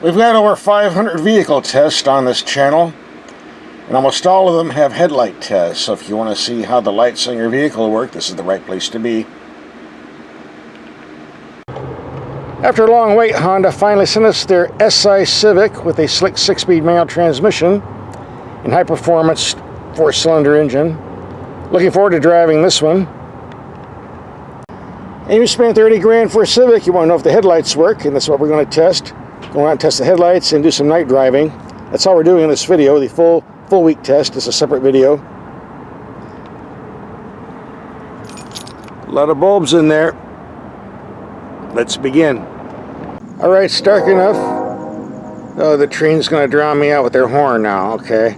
We've got over 500 vehicle tests on this channel, and almost all of them have headlight tests, so if you want to see how the lights on your vehicle work, this is the right place to be. After a long wait, Honda finally sent us their SI Civic with a slick 6-speed manual transmission and high-performance 4-cylinder engine. Looking forward to driving this one. And you spend 30 grand for a Civic, you want to know if the headlights work, and that's what we're going to test. Go around and test the headlights and do some night driving. That's all we're doing in this video. The full week test is a separate video. A lot of bulbs in there. Let's begin. Alright, it's dark enough. Oh, the train's going to drown me out with their horn now. Okay.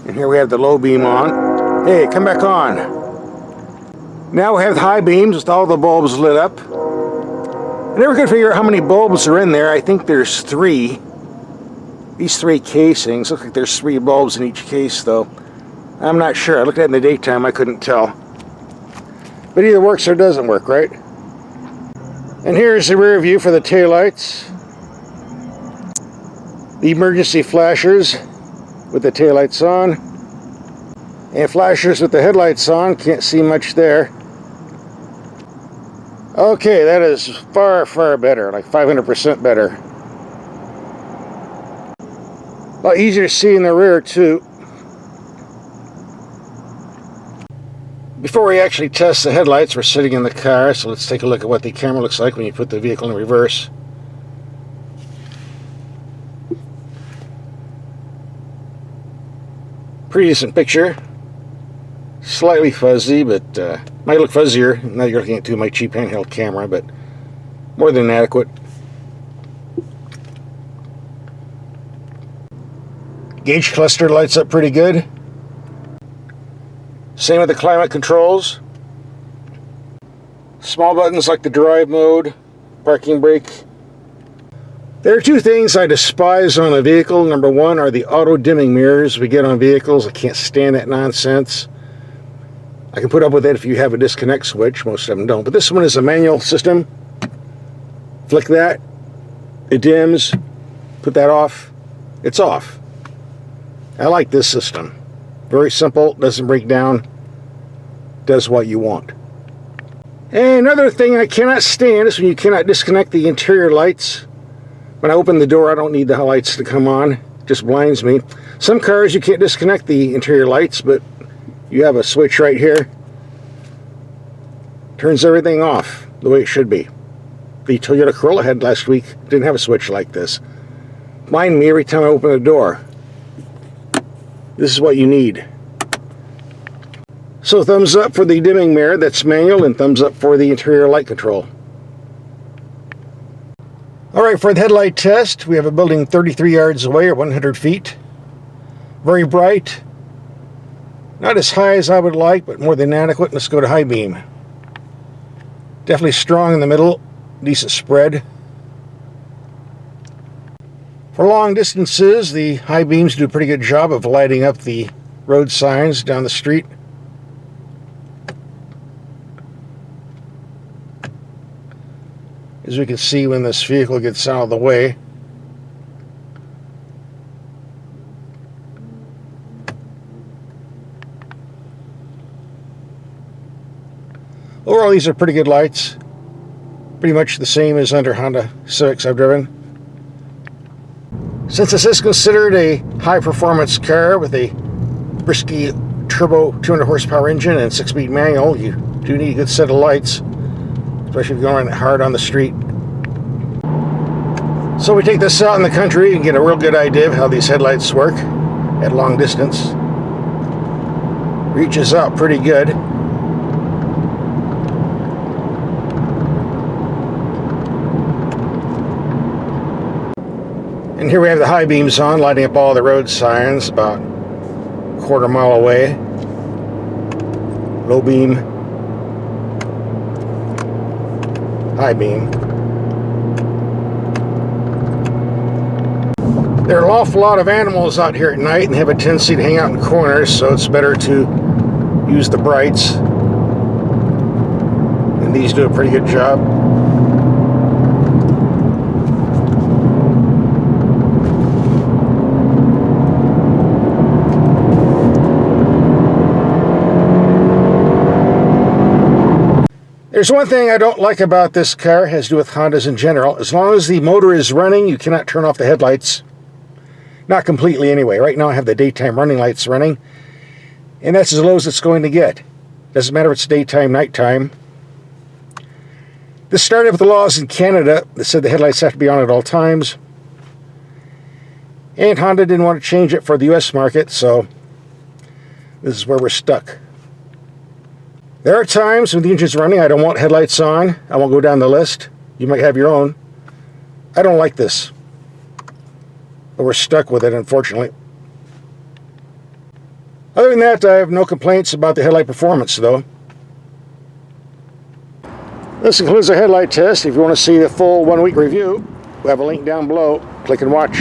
And here we have the low beam on. Hey, come back on. Now we have the high beams with all the bulbs lit up. I never could figure out how many bulbs are in there. I think there's 3. These 3 casings. Look like there's 3 bulbs in each case, though. I'm not sure. I looked at it in the daytime. I couldn't tell. But either works or doesn't work, right? And here's the rear view for the taillights. The emergency flashers with the taillights on. And flashers with the headlights on. Can't see much there. Okay, that is far, far better, like 500% better. A lot easier to see in the rear, too. Before we actually test the headlights, we're sitting in the car, so let's take a look at what the camera looks like when you put the vehicle in reverse. Pretty decent picture. Slightly fuzzy, but might look fuzzier now you're looking at my cheap handheld camera, but more than adequate. Gauge cluster lights up pretty good. Same with the climate controls. Small buttons like the drive mode, parking brake. There are 2 things I despise on a vehicle. Number 1 are the auto dimming mirrors we get on vehicles. I can't stand that nonsense. I can put up with it if you have a disconnect switch. Most of them don't. But this one is a manual system. Flick that. It dims. Put that off. It's off. I like this system. Very simple. Doesn't break down. Does what you want. And another thing I cannot stand is when you cannot disconnect the interior lights. When I open the door, I don't need the lights to come on. It just blinds me. Some cars you can't disconnect the interior lights, but you have a switch right here. Turns everything off the way it should be. The Toyota Corolla had last week didn't have a switch like this. Blind me every time I open the door. This is what you need. So thumbs up for the dimming mirror, that's manual, and thumbs up for the interior light control. Alright, for the headlight test, we have a building 33 yards away or 100 feet. Very bright. Not as high as I would like, but more than adequate. Let's go to high beam. Definitely strong in the middle. Decent spread. For long distances, the high beams do a pretty good job of lighting up the road signs down the street. As we can see when this vehicle gets out of the way. Overall, these are pretty good lights. Pretty much the same as under Honda Civics I've driven. Since this is considered a high-performance car with a brisky turbo 200 horsepower engine and 6-speed manual, you do need a good set of lights, especially if you're going hard on the street. So we take this out in the country and get a real good idea of how these headlights work at long distance. Reaches out pretty good. And here we have the high beams on, lighting up all the road signs about a quarter mile away. Low beam, high beam. There are an awful lot of animals out here at night and have a tendency to hang out in corners, so it's better to use the brights. And these do a pretty good job. There's one thing I don't like about this car, it has to do with Hondas in general. As long as the motor is running, you cannot turn off the headlights. Not completely anyway. Right now I have the daytime running lights running, and that's as low as it's going to get. Doesn't matter if it's daytime, nighttime. This started with the laws in Canada that said the headlights have to be on at all times. And Honda didn't want to change it for the US market, so this is where we're stuck. There are times when the engine's running, I don't want headlights on. I won't go down the list. You might have your own. I don't like this. But we're stuck with it, unfortunately. Other than that, I have no complaints about the headlight performance, though. This concludes our headlight test. If you want to see the full 1-week review, we have a link down below. Click and watch.